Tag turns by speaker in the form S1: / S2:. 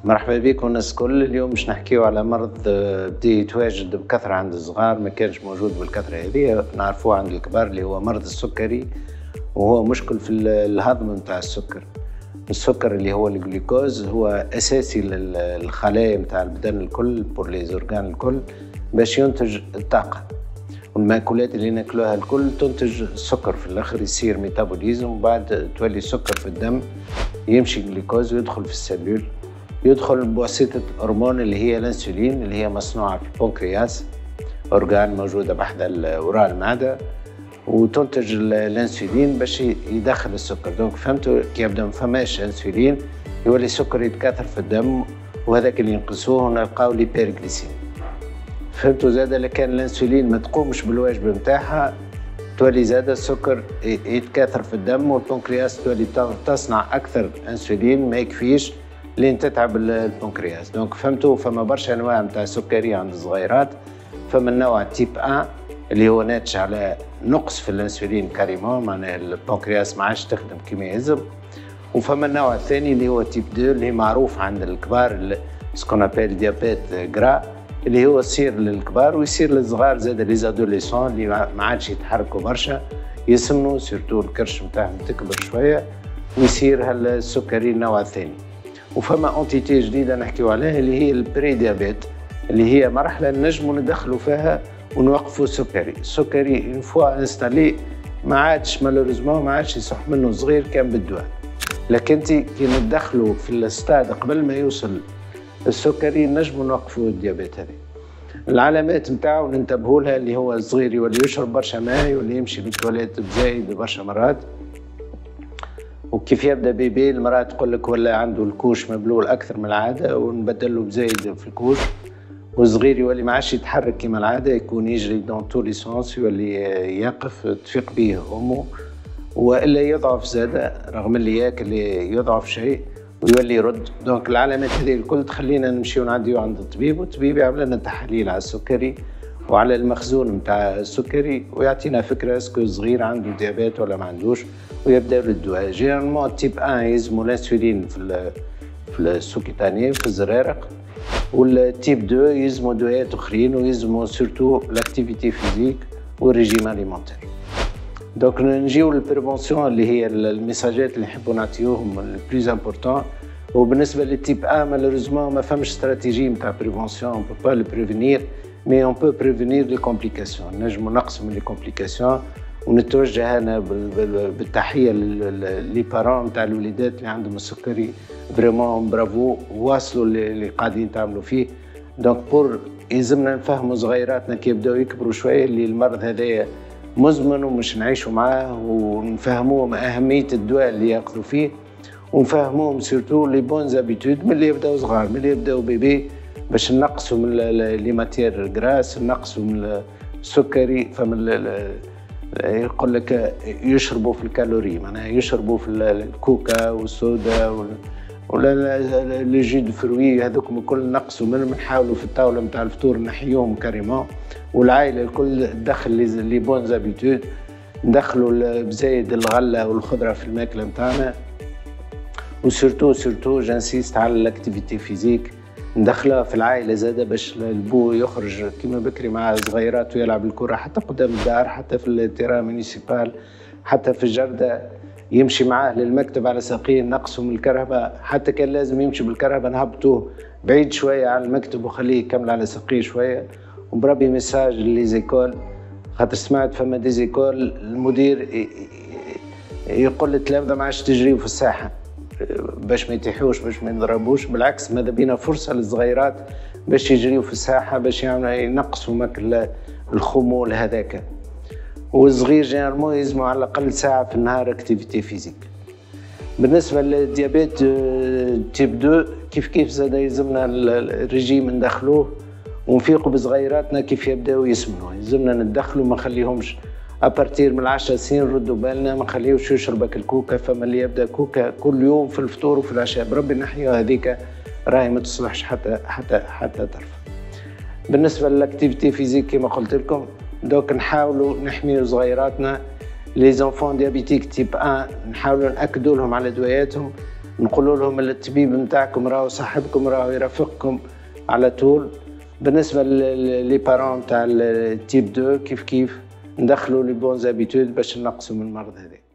S1: مرحبا بكم الناس الكل. اليوم باش نحكيو على مرض بدا يتواجد بكثرة عند الصغار، ما كانش موجود بالكثرة هذه، نعرفوه عند الكبار، اللي هو مرض السكري. وهو مشكل في الهضم نتاع السكر اللي هو الجلوكوز، هو اساسي للخلايا نتاع البدن الكل، بور لي زورغان الكل، باش ينتج الطاقة. والمأكولات اللي ناكلوها الكل تنتج السكر، في الاخر يصير ميتابوليزم، وبعد تولي سكر في الدم، يمشي جلوكوز ويدخل في السلول، يدخل بواسطة هرمون اللي هي الانسولين، اللي هي مصنوعة في البنكرياس، أورغان موجودة بحذا وراء المعدة، وتنتج الانسولين باش يدخل السكر. دونك فهمتوا كي يبدا ما فماش انسولين يولي السكر يتكاثر في الدم، وهذاك اللي ينقصوه ونلقاو ليبيرغليسيمي. فهمتوا زاده لكان الانسولين ما تقومش بالواجب نتاعها، تولي زاده السكر يتكاثر في الدم، والبنكرياس تولي تصنع اكثر انسولين ما يكفيش لين تتعب البنكرياس. دونك فهمتوا فما برشا انواع نتاع سكريه عند الصغيرات. فما النوع تيب 1 اللي هو ناتج على نقص في الانسولين كاريمون، معناها البنكرياس ما عادش تخدم كما يلزم. وفما النوع الثاني اللي هو تيب 2 اللي معروف عند الكبار، سكون ابيل ديابيت غرا، اللي هو يصير للكبار ويصير للصغار زاد، لي زادوليسون اللي ما عادش يتحركوا برشا، يسمنوا سيرتو الكرش نتاعهم تكبر شويه، ويصير هالسكري النوع الثاني. وفما انتيتي جديده نحكيو عليها اللي هي البري ديابيت، اللي هي مرحله نجموا ندخلوا فيها ونوقفوا السكري اون فوا انستالي، ما عادش مالوريزمون ما عادش يصح منه صغير كان بالدواء. لكن كي ندخلوا في الاستاد قبل ما يوصل السكري نجموا نوقفوا الديابيت هذه. العلامات نتاعو ننتبهوا لها، اللي هو الصغير يولي يشرب برشا ماء، يولي يمشي للتواليت بزايد برشا مرات، وكيف يبدا بيبي المرأة تقول لك ولا عنده الكوش مبلول اكثر من العاده ونبدل له بزايد في الكوش، والصغير يولي ما عادش يتحرك كما العاده، يكون يجري دون تو لي سونس، يولي يقف تفيق به امه، والا يضعف زاده رغم اللي ياكل يضعف شيء ويولي يرد. دونك العلامات هذه الكل تخلينا نمشيو نعديو عند الطبيب، والطبيب يعمل لنا تحاليل على السكري وعلى المخزون نتاع السكري، ويعطينا فكره اسكو الصغير عنده ديابيت ولا ما عندوش، ويبدا بالدواء. جينيرالمون تيب 1 يلزمو الانسولين في السوكيتاني في الزرارق، والتيب 2 يلزمو دوايات اخرين، ويلزمو سورتو لاكتيفيتي فيزيك والريجيم اليمونتير. دونك نجيو للبريفونسيون اللي هي الميساجات اللي نحبوا نعطيوهم البلوز امبورطون. وبالنسبه للتيب 1 مالوريزمون ما فماش استراتيجي نتاع بريفونسيون، اون بو با لو بريفينير مي اون بو بريفينير لي كومبليكاسيون، نجمو نقصوا من لي كومبليكاسيون. ونتوجه انا بالتحيه لي بارون نتاع الوليدات اللي عندهم السكري، فريمون برافو، واصلوا اللي قاعدين تعملوا فيه. دونك بور يلزمنا نفهموا صغيراتنا كي يبداو يكبروا شويه اللي المرض هذايا مزمن ومش نعيشوا معاه، ونفهموهم اهميه الدواء اللي ياخذوا فيه، ونفهموهم سورتو لي بون زابيتود من اللي يبداو صغار، من اللي يبداو بيبي، باش نقصوا من لي ماتير غراس، نقصوا من السكري. فمن يقول لك يشربوا في الكالوري، معناها يشربوا في الكوكا والسودا ولا لي جو دو فروي، هذوك الكل نقصوا منهم، نحاولوا في الطاوله نتاع الفطور نحيوهم كاريمون، والعائله الكل تدخل لي بون زابيتود، ندخلوا بزايد الغله والخضره في الماكله نتاعنا، وسورتو جانسيست على الاكتيفيتي فيزيك، ندخلها في العائله زاده باش البو يخرج كيما بكري مع صغيرات ويلعب الكره، حتى قدام الدار، حتى في التيران مونيسيبال، حتى في الجرده، يمشي معاه للمكتب على ساقيه، نقصوا من الكرهبه، حتى كان لازم يمشي بالكرهبه نهبطوه بعيد شويه على المكتب وخليه يكمل على ساقيه شويه. وبربي ميساج ليزيكول، خاطر سمعت فما ديزيكول المدير يقول للتلامذه ما عادش تجريوا في الساحه باش ما يتيحوش، باش ما ينضربوش، بالعكس ماذا بينا فرصه للصغيرات باش يجريوا في الساحه، باش ينقصوا ماكل الخمول هذاك. والصغير جينيرالمون يلزموا على الاقل ساعه في النهار اكتيفيتي فيزيك. بالنسبه للديابيت تيب 2 كيف زاد يلزمنا الريجيم ندخلوه، ونفيقوا بصغيراتنا كيف يبداو يسمنوا، يلزمنا ندخلوا ما نخليهمش ابارتير من 10 سنين، نردوا بالنا ما نخليوش يشربك الكوكا. فما اللي يبدا كوكا كل يوم في الفطور وفي العشاء، بربي نحيوها هذيك راهي ما تصلحش حتى طرف. بالنسبه للاكتيفيتي فيزيك كما قلت لكم، دوك نحاولوا نحميو صغيراتنا لي زونفون ديابيتيك تيب 1، نحاولوا ناكدوا لهم على دواياتهم، نقولوا لهم الطبيب نتاعكم راهو صاحبكم راهو يرافقكم على طول. بالنسبه لي بارون تاع التيب 2 كيف ندخلوا لي بون زابيتود باش نقصوا من المرض هذا.